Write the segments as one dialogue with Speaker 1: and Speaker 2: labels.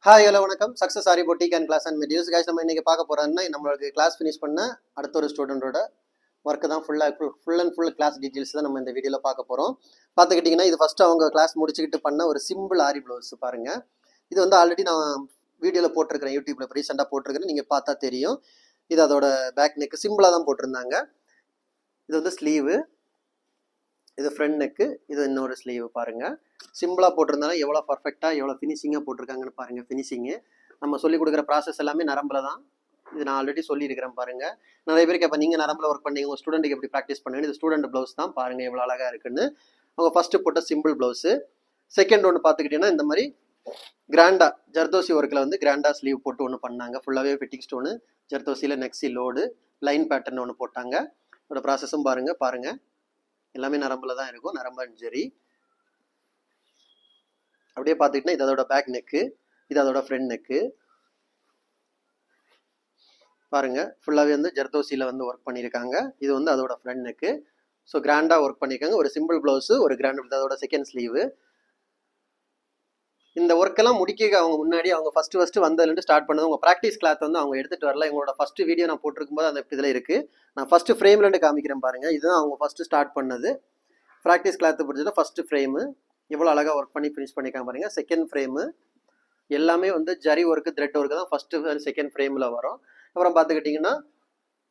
Speaker 1: Hi hello வணக்கம் success Aari boutique and class and materials guys. நம்ம இன்னைக்கு பார்க்க போறோம்னா நம்மளுக்கு கிளாஸ் ஃபினிஷ் பண்ண அடுத்த ஒரு ஸ்டூடெண்டோட ஒர்க்கு தான் full and full class details தான் நம்ம இந்த வீடியோவில் பார்க்க போகிறோம். பார்த்துக்கிட்டிங்கன்னா இது ஃபஸ்ட்டு அவங்க கிளாஸ் முடிச்சுக்கிட்டு பண்ண ஒரு சிம்பிள் ஆரி ப்ளவுஸ் பாருங்கள். இது வந்து ஆல்ரெடி நான் வீடியோவில் போட்டிருக்கிறேன், யூடியூப்பில் இப்போ ரீசெண்டாக போட்டிருக்கிறேன், நீங்கள் பார்த்தா தெரியும். இது அதோட பேக் நெக்கு சிம்பிளாக தான் போட்டிருந்தாங்க. இது வந்து ஸ்லீவு, இது ஃப்ரண்ட் நெக்கு, இது இன்னொரு ஸ்லீவ் பாருங்கள். சிம்பிளாக போட்டிருந்தாலும் எவ்வளோ பர்ஃபெக்டாக எவ்வளோ ஃபினிஷிங்காக போட்டிருக்காங்கன்னு பாருங்கள். ஃபினிஷிங்கு நம்ம சொல்லிக் கொடுக்குற ப்ராசஸ் எல்லாமே நரம்பில் தான். இது நான் ஆல்ரெடி சொல்லியிருக்கிறேன் பாருங்கள். நிறைய பேருக்கு இப்போ நீங்கள் நரம்பில் ஒர்க் பண்ணீங்க, உங்கள் ஸ்டூடெண்ட்டுக்கு எப்படி ப்ராக்டிஸ் பண்ணுங்க. இது ஸ்டூடெண்ட் ப்ளவுஸ் தான் பாருங்கள் எவ்வளோ அழகாக இருக்குன்னு. அவங்க ஃபஸ்ட்டு போட்ட சிம்பிள் ப்ளவுஸு. செகண்ட் ஒன்று பார்த்துக்கிட்டிங்கன்னா இந்த மாதிரி கிராண்டா ஜர்தோசி ஒர்க்கில் வந்து கிராண்டா ஸ்லீவ் போட்டு ஒன்று பண்ணாங்க. ஃபுல்லாகவே ஃபிட்டிங் ஸ்டோனு, ஜர்தோசியில் நெக்ஸி லோடு, லைன் பேட்டர்ன் ஒன்று போட்டாங்க. அதோட ப்ராசஸும் பாருங்கள் எல்லாமே நரம்பில் தான் இருக்கும், நரம்பு ஜெரி. அப்படியே பார்த்துக்கிட்டா இது அதோட பேக் நெக்கு, இது அதோட ஃப்ரண்ட் நெக்கு பாருங்க. ஃபுல்லாகவே வந்து ஜர்தோசியில் வந்து ஒர்க் பண்ணியிருக்காங்க. இது வந்து அதோட ஃப்ரண்ட் நெக்கு. ஸோ கிராண்டாக ஒர்க் பண்ணியிருக்காங்க. ஒரு சிம்பிள் ப்ளவுஸு, ஒரு கிராண்ட் அதோட செகண்ட் ஸ்லீவு. இந்த ஒர்க்கெல்லாம் முடிக்க அவங்க முன்னாடி அவங்க ஃபஸ்ட்டு வந்ததுலேருந்து ஸ்டார்ட் பண்ணது உங்கள் ப்ராக்டிஸ் கிளாத் வந்து அவங்க எடுத்துகிட்டு வரல. எங்களோட ஃபஸ்ட்டு வீடியோ நான் போட்டிருக்கும் போது அந்த இதில் இருக்குது. நான் ஃபஸ்ட்டு ஃப்ரேம்லேருந்து காமிக்கிறேன் பாருங்கள். இதுதான் அவங்க ஃபஸ்ட்டு ஸ்டார்ட் பண்ணது. ப்ராக்டிஸ் கிளாத்து பிடிச்சது ஃபஸ்ட்டு ஃப்ரேமு எவ்வளோ அழகாக ஒர்க் பண்ணி ஃபினிஷ் பண்ணிக்காம பாருங்க. செகண்ட் ஃப்ரேமு எல்லாமே வந்து ஜரி ஒர்க்கு, த்ரெட் ஒர்க்கு தான் ஃபஸ்ட்டு செகண்ட் ஃப்ரேமில் வரும். அப்புறம் பார்த்துக்கிட்டிங்கன்னா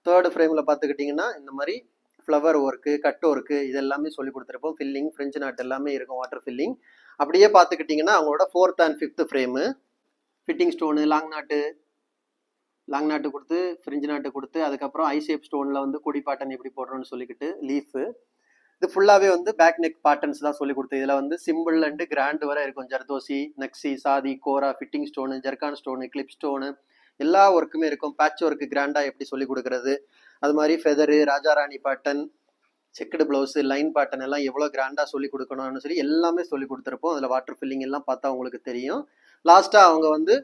Speaker 1: தேர்டு ஃப்ரேமில் பார்த்துக்கிட்டிங்கன்னா இந்த மாதிரி ஃப்ளவர் ஒர்க்கு, கட் ஒர்க்கு இது எல்லாமே சொல்லி கொடுத்துருப்போம். ஃபில்லிங், ஃப்ரெஞ்சு நாட் எல்லாமே இருக்கும், வாட்டர் ஃபில்லிங். அப்படியே பார்த்துக்கிட்டிங்கன்னா அவங்களோட fourth and fifth frame fitting stone, long நாட்டு கொடுத்து, ஃப்ரெஞ்சு நாட்டு கொடுத்து, அதுக்கப்புறம் ஐ ஷேப் ஸ்டோனில் வந்து கொடி பாட்டன் எப்படி போடுறோன்னு சொல்லிக்கிட்டு லீஃபு. இது ஃபுல்லாகவே வந்து பேக் நெக் பேட்டர்ன்ஸ் தான் சொல்லி கொடுத்து. இதில் வந்து சிம்பிள் அண்டு கிராண்ட் வரை இருக்கும். ஜர்தோசி, நக்ஸி, சாதி, கோரா, fitting stone, zircon stone, clip stone எல்லா ஒர்க்குமே இருக்கும். பேட்ச் ஒர்க்கு கிராண்டாக எப்படி சொல்லி கொடுக்குறது, அது மாதிரி ஃபெதரு, ராஜாராணி pattern, checked blouse, line pattern எல்லாம் எவ்வளோ கிராண்டாக சொல்லி கொடுக்கணும்னு சொல்லி எல்லாமே சொல்லி கொடுத்துருப்போம். அதில் வாட்டர் ஃபில்லிங் எல்லாம் பார்த்தா உங்களுக்கு தெரியும். லாஸ்ட்டாக அவங்க வந்து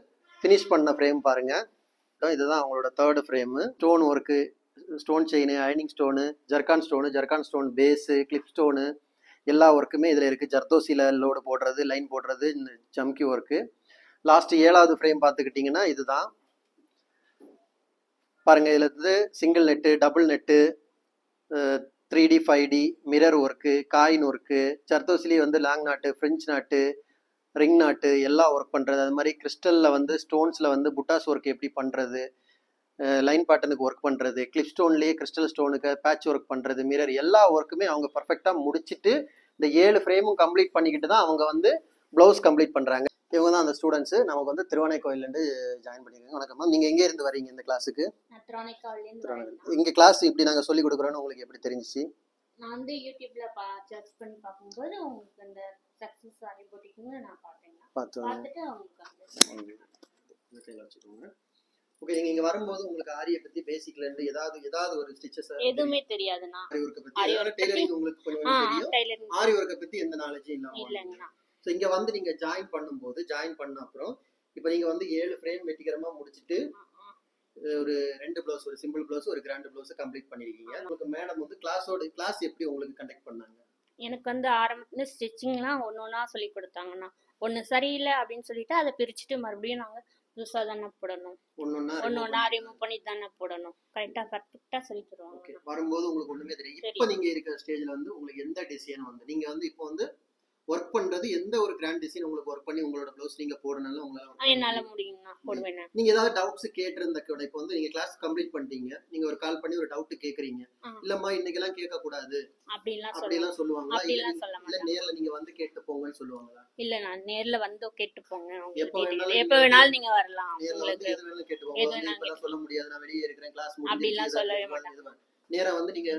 Speaker 1: ஃபினிஷ் பண்ண ஃப்ரேம் பாருங்கள். இதுதான் அவங்களோட third frame. Stone work, stone chain, அயனிங் stone, zircon stone base, clip stone எல்லா ஒர்க்குமே இதில் இருக்குது. ஜர்தோசியில் லோடு போடுறது, லைன் போடுறது, இந்த ஜம்கி ஒர்க்கு. லாஸ்ட்டு 7வது ஃப்ரேம் பார்த்துக்கிட்டிங்கன்னா இதுதான் பாருங்கள். இதில் இருந்து single net, double net, 3D 5D mirror work, coin work, ஜர்தோசிலேயே வந்து லாங் நாட்டு, ஃப்ரெஞ்ச் நாட்டு, ரிங் நாட்டு எல்லாம் ஒர்க் பண்ணுறது. அது மாதிரி கிறிஸ்டலில் வந்து ஸ்டோன்ஸில் வந்து புட்டாஸ் ஒர்க் எப்படி பண்ணுறது, லைன் பேட்டர்னுக்கு ஒர்க் பண்ணுறது, கிளிப் ஸ்டோன்லேயே கிறிஸ்டல் ஸ்டோனுக்கு பேட்ச் ஒர்க் பண்ணுறது, மிரர் எல்லா ஒர்க்குமே அவங்க பர்ஃபெக்டாக முடிச்சுட்டு இந்த 7 ஃப்ரேமும் கம்ப்ளீட் பண்ணிக்கிட்டு தான் அவங்க வந்து ப்ளவுஸ் கம்ப்ளீட் பண்ணுறாங்க. இவங்க தான் அந்த ஸ்டூடெண்ட்ஸு. நமக்கு வந்து திருவானைக்கோயிலேருந்து ஜாயின் பண்ணியிருக்காங்க. வணக்கம்மா, நீங்கள் எங்கே இருந்து வரீங்க இந்த கிளாஸுக்கு? இங்கே கிளாஸ் இப்படி நாங்கள் சொல்லிக் கொடுக்குறோன்னு உங்களுக்கு எப்படி தெரிஞ்சிச்சு?
Speaker 2: நான் வந்து யூடியூப்ல சர்ச் பண்ணி பார்க்கும்போது உங்களுக்கு அந்த சக்ஸஸ் ஆரி பொட்டிக்னு நான் பார்த்துட்டு அவங்களுக்கு
Speaker 1: வச்சுக்கோங்க. ஓகே, நீங்க இங்க வரும்போது உங்களுக்கு ஆரிய பத்தி பேசிக்ல இருந்து ஏதாவது ஒரு ஸ்டிச்சஸ்
Speaker 2: எதுவுமே தெரியாதுண்ணா.
Speaker 1: ஆரி வர்க்க பத்தி டெய்லரிங் உங்களுக்கு கொஞ்சம் தெரியும். ஆரி வர்க்க பத்தி எந்த நாலேஜ்
Speaker 2: இல்லைங்கண்ணா.
Speaker 1: சோ இங்க வந்து நீங்க ஜாயின் பண்ண அப்புறம் இப்போ நீங்க வந்து 7 ஃப்ரேம் வெட்டிகரமா முடிச்சிட்டு ஒரு 2 ப்ளவுஸ், ஒரு சிம்பிள் ப்ளவுஸ், ஒரு கிராண்ட் ப்ளவுஸ் கம்ப்ளீட் பண்ணிருக்கீங்க. உங்களுக்கு மேடம் வந்து கிளாஸ் எப்படி உங்களுக்கு கண்டக்ட் பண்ணாங்க?
Speaker 2: எனக்கு வந்து ஆரம்பத்துல ஸ்டிச்சிங்லாம் ஒன்னொன்னா சொல்லி கொடுத்தாங்கண்ணா. ஒன்று சரியில்லை அப்படின்னு சொல்லிட்டு அதை பிரிச்சுட்டு மறுபடியும் நாங்கள் புதுசாக தானே போடணும், ஒன்னொன்னா ரிமூவ் பண்ணி தானே போடணும். பர்ஃபெக்டா சொல்லி தருவாங்க.
Speaker 1: வரும்போது உங்களுக்கு ஒண்ணுமே தெரியும். இப்போ நீங்க இருக்கிற ஸ்டேஜ்ல வந்து உங்களுக்கு எந்த டிசைன் வந்து நீங்க வந்து இப்போ வந்து ஒர்க் பண்றது எந்த ஒரு கிராண்ட் டிசைன் உங்களுக்கு ஒர்க் பண்ணி உங்களோட ப்ளவுஸ் நீங்க போடணும்னு உங்களால
Speaker 2: என்னால முடியும்னா போடுவேன்.
Speaker 1: நீங்க ஏதாவது டவுட்ஸ் கேட்டிருந்த கூட இப்போ வந்து நீங்க கிளாஸ் கம்ப்ளீட் பண்ணிட்டீங்க, நீங்க ஒரு கால் பண்ணி ஒரு டவுட் கேக்குறீங்க, இல்லம்மா இன்னைக்கு எல்லாம் கேட்க கூடாது அப்படிலாம் சொல்லுவாங்களா? இல்ல நேர்ல நீங்க வந்து கேட்டு போங்கன்னு சொல்லுவாங்களா?
Speaker 2: இல்ல நான் நேர்ல வந்து கேட்டு போங்க, எப்ப வேணாலும் நீங்க வரலாம், உங்களுக்கு
Speaker 1: எது வேணாலும் கேட்டு போங்க. இப்ப சொல்ல முடியாது, நான் வெளியே இருக்கிறேன், கிளாஸ் முடிஞ்சு
Speaker 2: அப்படிலாம் சொல்லவே மாட்டாங்க.
Speaker 1: நேரா வந்து நீங்க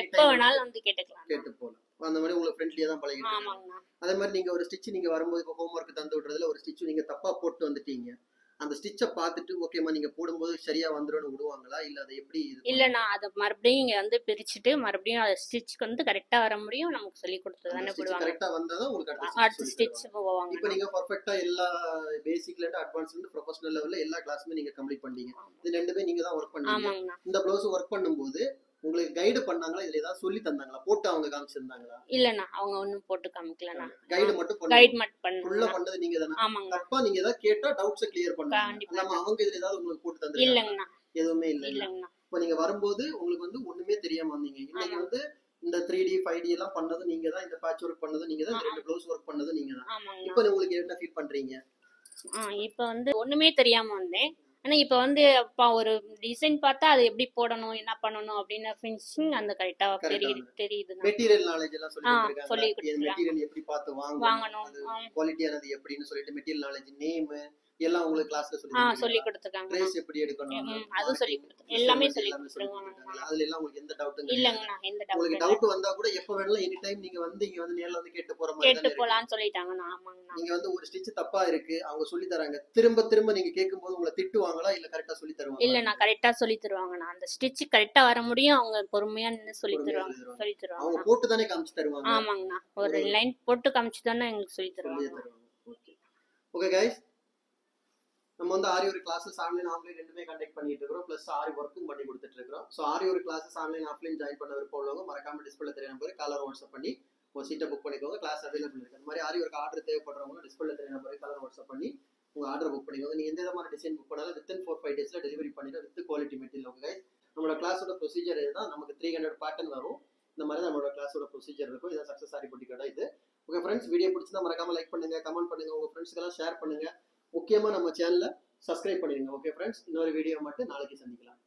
Speaker 2: எப்ப வேணாலும் வந்து கேட்டு
Speaker 1: போலாம். அந்த மாதிரி உங்களுக்கு ஃப்ரெண்ட்லியா தான் பழகிட்டு. அதே மாதிரி நீங்க ஒரு ஸ்டிச் நீங்க வரும்போது இப்போ ஹோம் ஒர்க் தந்து விடுறதுல ஒரு ஸ்டிச் நீங்க தப்பா போட்டு வந்துட்டீங்க, அந்த ஸ்டிச்சை பார்த்துட்டு ஓகேமா நீங்க போடும்போது சரியா வந்துரும்னு விடுவாங்களா, இல்ல அதை எப்படி?
Speaker 2: இல்ல நான் அதை மறுபடியும் இங்க வந்து பிரிச்சுட்டு மறுபடியும் அதை ஸ்டிச்சுக்கு வந்து கரெக்டா வர முடியும். நமக்கு சொல்லி கொடுத்து தானே போடுவாங்க.
Speaker 1: கரெக்டா வந்தாதான் உங்களுக்கு
Speaker 2: அடுத்த ஸ்டிச் போவாங்க.
Speaker 1: இப்போ நீங்க பர்ஃபெக்ட்டா எல்லா பேசிக்ல இருந்து அட்வான்ஸ்ல இருந்து ப்ரொஃபஷனல் லெவல்ல எல்லா கிளாஸுமே நீங்க கம்ப்ளீட் பண்ணீங்க. இது ரெண்டுமே நீங்க தான் ஒர்க் பண்ணீங்க. இந்த ப்ளவுஸ் ஒர்க் பண்ணும்போது உங்களுக்கு கைடு பண்ணாங்களா, இதுல ஏதாவது சொல்லி தந்தாங்களா, போட்டு அவங்க காமிச்சிருந்தாங்களா?
Speaker 2: இல்லண்ணா அவங்க ஒண்ணும் போட்டு காமிக்கலண்ணா.
Speaker 1: கைடு மட்டும்
Speaker 2: கைட் மட்டும்
Speaker 1: ஃபுல்லா
Speaker 2: பண்ணா.
Speaker 1: பண்ணது நீங்க தானே?
Speaker 2: ஆமாங்கண்ணா.
Speaker 1: தப்பா நீங்க ஏதாவது கேட்டா டவுட்ஸை கிளியர் பண்ணுவாங்க.
Speaker 2: கண்டிப்பா.
Speaker 1: நம்ம அவங்க இதுல ஏதாவது உங்களுக்கு போட்டு தந்துருக்காங்க?
Speaker 2: இல்லங்கண்ணா.
Speaker 1: எதுவுமே இல்ல.
Speaker 2: இல்லங்கண்ணா.
Speaker 1: இப்ப நீங்க வரும்போது உங்களுக்கு வந்து ஒண்ணுமே தெரியாம வந்தீங்க. இன்னைக்கு வந்து இந்த 3D 5D எல்லாம் பண்ணது நீங்க தான், இந்த பேட்ச் ஒர்க் பண்ணது நீங்க தான், இந்த 2 ப்ளவுஸ் ஒர்க் பண்ணது நீங்க தான்.
Speaker 2: ஆமாங்கண்ணா.
Speaker 1: இப்போ உங்களுக்கு என்ன ஃபீல் பண்றீங்க?
Speaker 2: இப்ப வந்து ஒண்ணுமே தெரியாம வந்தேன். ஆனா இப்ப வந்து ஒரு டிசைன் பார்த்தா அது எப்படி போடணும், என்ன பண்ணணும் அப்படின்னு ஃபினிஷிங் அந்த கரெக்டா தெரியுதுண்ணா.
Speaker 1: மெட்டீரியல் நாலேஜ் எல்லாம் சொல்லி கொடுத்திருக்காங்க.
Speaker 2: சொல்லி கொடுத்துருக்காங்க.
Speaker 1: மெட்டீரியல் எப்படி பார்த்து வாங்கணும், குவாலிட்டியானது எப்படின்னு சொல்லிட்டு மெட்டீரியல் நாலேஜ், நேம் எல்லாம் உங்களுக்கு கிளாஸ்ல
Speaker 2: சொல்லி கொடுத்துருக்காங்க.
Speaker 1: ட்ரேஸ் எப்படி எடுக்கணும்,
Speaker 2: அதுவும் சொல்லி கொடுத்து எல்லாமே சொல்லி கொடுத்துருக்காங்க.
Speaker 1: அதுல எல்லாம் உங்களுக்கு எந்த டவுட்டும்
Speaker 2: இல்லங்கண்ணா. எந்த
Speaker 1: உங்களுக்கு டவுட் வந்தா கூட எப்ப வேணாலும் எனி டைம் நீங்க வந்து இங்க வந்து நேர்ல வந்து கேட்டு போற மாதிரி
Speaker 2: கேட்டு போலாம்னு சொல்லிட்டாங்கண்ணா. ஆமாங்கண்ணா.
Speaker 1: நீங்க வந்து ஒரு ஸ்டிட்ச் தப்பா இருக்கு அவங்க சொல்லி தராங்க, திரும்ப திரும்ப நீங்க கேட்கும்போது உங்களை திட்டுவாங்களா இல்ல கரெக்டா சொல்லி தருவாங்க?
Speaker 2: இல்ல நான் கரெக்டா சொல்லி தருவாங்கண்ணா. அந்த ஸ்டிச் கரெக்டா வர முடியும், அவங்க பொறுமையா நின்னு சொல்லி தருவாங்க.
Speaker 1: அவங்க போட்டு தானே காமிச்சு தருவாங்க?
Speaker 2: ஆமாங்கண்ணா. ஒரு லைன் போட்டு காமிச்சு தானே எங்களுக்கு சொல்லி தருவாங்க.
Speaker 1: ஓகே கைஸ், நம்ம வந்து ஆரி ஒரு கிளாஸஸ் ஆன்லைன் ஆஃப்லைன் ரெண்டுமே கண்டக்ட் பண்ணிட்டு இருக்கோம். ப்ளஸ் ஆரி ஒர்க்கும் பண்ணி கொடுத்துட்டு இருக்கோம். ஸோ ஆரி ஒரு கிளாஸஸ் ஆன்லைன் ஆஃப்லைன் ஜாயின் பண்ண விருப்பம் உள்ளவங்க மறக்காம டிஸ்பிளே தெரிய நம்பர் கலர் வாட்ஸ்அப் பண்ணி ஒரு சீட்டை புக் பண்ணிக்கோங்க. கிளாஸ் அவைலபிள் இருக்கு. அந்த மாதிரி ஆரி ஒரு ஆர்டர் தேவைப்படுறவங்க டிஸ்பிளே தெரிய நம்பர் கலர் வாட்ஸ்அப் பண்ணி உங்க ஆர்டர் புக் பண்ணிக்கோங்க. நீங்க எந்த விதமான டிசைன் புக் பண்ணாலும் வித்தின் 4-5 டேஸ்ல டெலிவரி பண்ணிட்டு with quality material. Okay guys, நம்மளோட கிளாஸோட ப்ரொசீஜர் இதுதான். நமக்கு 300 பேட்டர்ன் வரும். இந்த மாதிரி நம்மளோட கிளாஸோட ப்ரொசீஜர் இருக்கும். இதான் சக்ஸஸ் ஆரி பொட்டி கடை இது. ஓகே ஃப்ரெண்ட்ஸ், வீடியோ பிடிச்சிருந்தா மறக்காம லைக் பண்ணுங்க, கமெண்ட் பண்ணுங்க, உங்க ஃப்ரெண்ட்ஸ்க்கெல்லாம் ஷேர் பண்ணுங்க. முக்கியமா நம்ம சேனலை சப்ஸ்கிரைப் பண்ணிடுங்க. ஓகே ஃப்ரெண்ட்ஸ், இன்னொரு வீடியோ மட்டும் நாளைக்கு சந்திக்கலாம்.